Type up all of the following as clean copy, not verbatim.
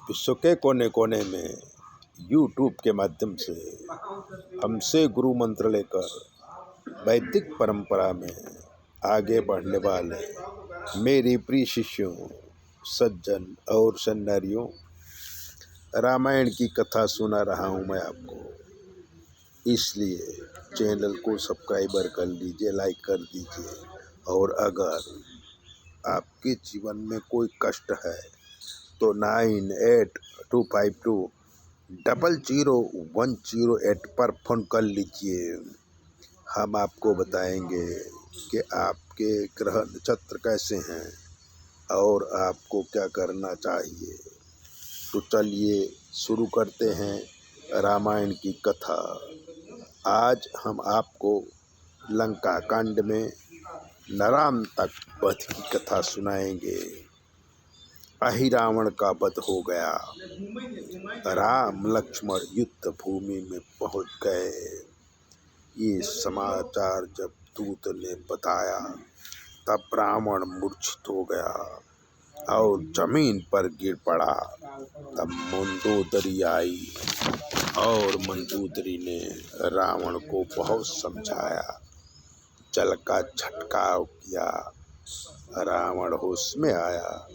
विश्व के कोने कोने में यूट्यूब के माध्यम से हमसे गुरु मंत्र लेकर वैदिक परंपरा में आगे बढ़ने वाले मेरी प्रिय शिष्यों, सज्जन और सन्नारियों, रामायण की कथा सुना रहा हूँ मैं आपको। इसलिए चैनल को सब्सक्राइबर कर लीजिए, लाइक कर दीजिए। और अगर आपके जीवन में कोई कष्ट है तो 9825200108 पर फ़ोन कर लीजिए। हम आपको बताएंगे कि आपके ग्रह नक्षत्र कैसे हैं और आपको क्या करना चाहिए। तो चलिए शुरू करते हैं रामायण की कथा। आज हम आपको लंका कांड में नरांतक वध की कथा सुनाएंगे। अहिरावण का वध हो गया। राम लक्ष्मण युद्ध भूमि में पहुंच गए। ये समाचार जब दूत ने बताया तब रावण मूर्छित हो गया और जमीन पर गिर पड़ा। तब मंदोदरी आई और मंदोदरी ने रावण को बहुत समझाया, जल का छंटकाव किया। रावण होश में आया।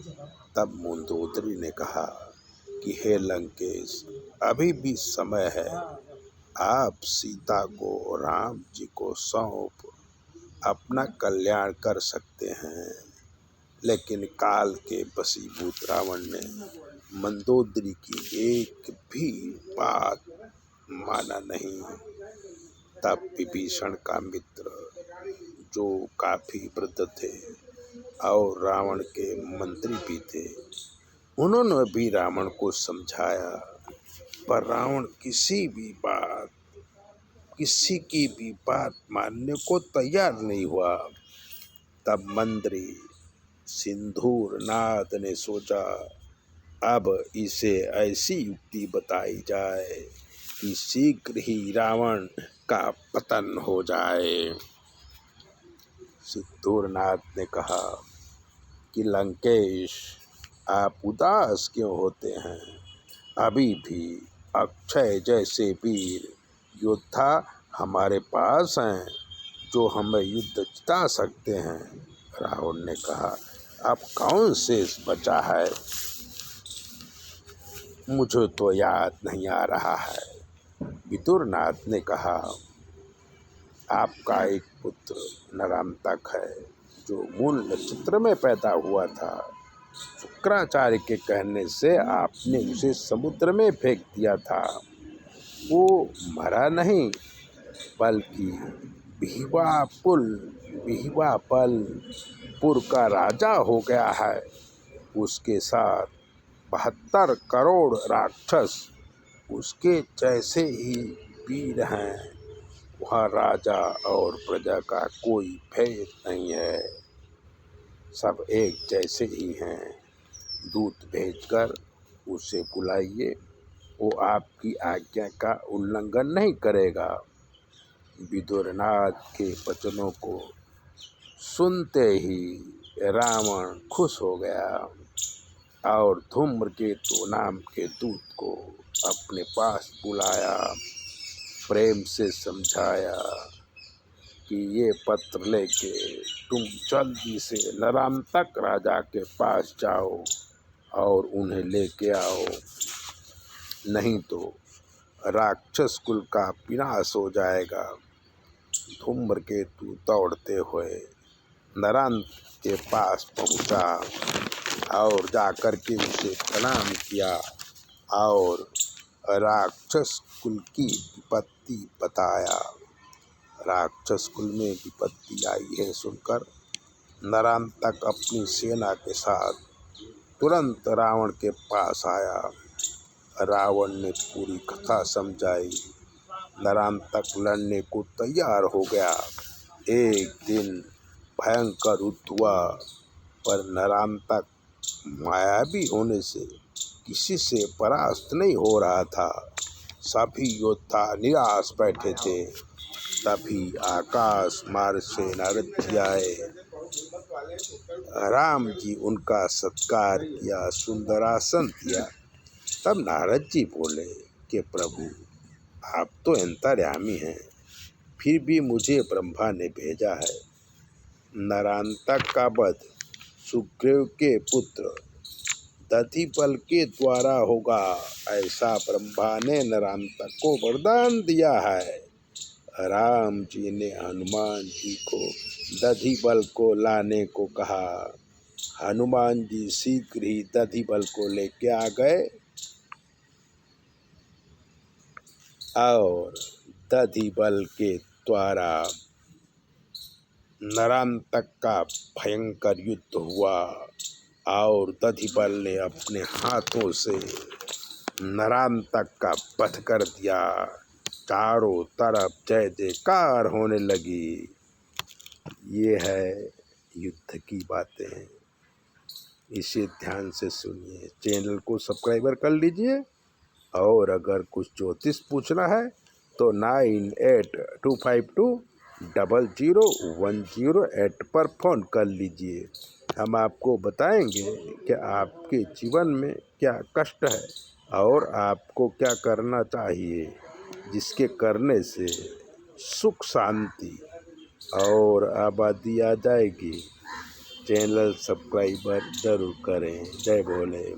तब मंदोदरी ने कहा कि हे लंकेश, अभी भी समय है, आप सीता को राम जी को सौंप अपना कल्याण कर सकते हैं। लेकिन काल के वशीभूत रावण ने मंदोदरी की एक भी बात माना नहीं। तब विभीषण का मित्र, जो काफी वृद्ध थे और रावण के मंत्री भी थे, उन्होंने भी रावण को समझाया, पर रावण किसी की भी बात मानने को तैयार नहीं हुआ। तब मंत्री सिंदूर नाथ ने सोचा, अब इसे ऐसी युक्ति बताई जाए कि शीघ्र ही रावण का पतन हो जाए। सिंदूरनाथ ने कहा कि लंकेश, आप उदास क्यों होते हैं? अभी भी अक्षय जैसे वीर योद्धा हमारे पास हैं जो हमें युद्ध जिता सकते हैं। रावण ने कहा, अब कौन शेष बचा है? मुझे तो याद नहीं आ रहा है। विदुरनाथ ने कहा, आपका एक पुत्र नरांतक है जो मूल नक्षत्र में पैदा हुआ था। शुक्राचार्य के कहने से आपने उसे समुद्र में फेंक दिया था। वो मरा नहीं, बल्कि बिहिवापलपुर का राजा हो गया है। उसके साथ 72 करोड़ राक्षस उसके जैसे ही वीर हैं। वहाँ राजा और प्रजा का कोई भेद नहीं है, सब एक जैसे ही हैं। दूत भेजकर उसे बुलाइए, वो आपकी आज्ञा का उल्लंघन नहीं करेगा। विदुरनाथ के वचनों को सुनते ही रावण खुश हो गया और धूम्रकेतु नाम के दूत को अपने पास बुलाया, प्रेम से समझाया कि ये पत्र लेके तुम जल्दी से नरांतक राजा के पास जाओ और उन्हें लेके आओ, नहीं तो राक्षस कुल का विनाश हो जाएगा। धूम्रकेतु दौड़ते हुए नरांतक के पास पहुंचा और जाकर के उसे प्रणाम किया और राक्षस कुल की विपत्ति बताया। राक्षस कुल में विपत्ति आई है सुनकर नरांतक अपनी सेना के साथ तुरंत रावण के पास आया। रावण ने पूरी कथा समझाई। नरांतक लड़ने को तैयार हो गया। एक दिन भयंकर युद्ध हुआ, पर नरांतक मायावी होने से किसी से परास्त नहीं हो रहा था। सभी योद्धा निराश बैठे थे। तभी आकाश मार्ग से नारद जी आए। राम जी उनका सत्कार किया, सुंदर आसन दिया तब नारद जी बोले कि प्रभु, आप तो अंतर्यामी हैं, फिर भी मुझे ब्रह्मा ने भेजा है। नरांतक का वध सुग्रीव के पुत्र दधिबल के द्वारा होगा, ऐसा ब्रह्मा ने नरांतक को वरदान दिया है। राम जी ने हनुमान जी को दधिबल को लाने को कहा। हनुमान जी शीघ्र ही दधिबल को लेके आ गए और दधिबल के द्वारा नरांतक का भयंकर युद्ध हुआ और दधिबल ने अपने हाथों से नरांतक का वध कर दिया। चारों तरफ जय जयकार होने लगी। ये है युद्ध की बातें, इसे ध्यान से सुनिए। चैनल को सब्सक्राइबर कर लीजिए और अगर कुछ ज्योतिष पूछना है तो 9825200108 पर फ़ोन कर लीजिए। हम आपको बताएंगे कि आपके जीवन में क्या कष्ट है और आपको क्या करना चाहिए, जिसके करने से सुख शांति और आबादी आ जाएगी। चैनल सब्सक्राइबर जरूर करें। जय भोले।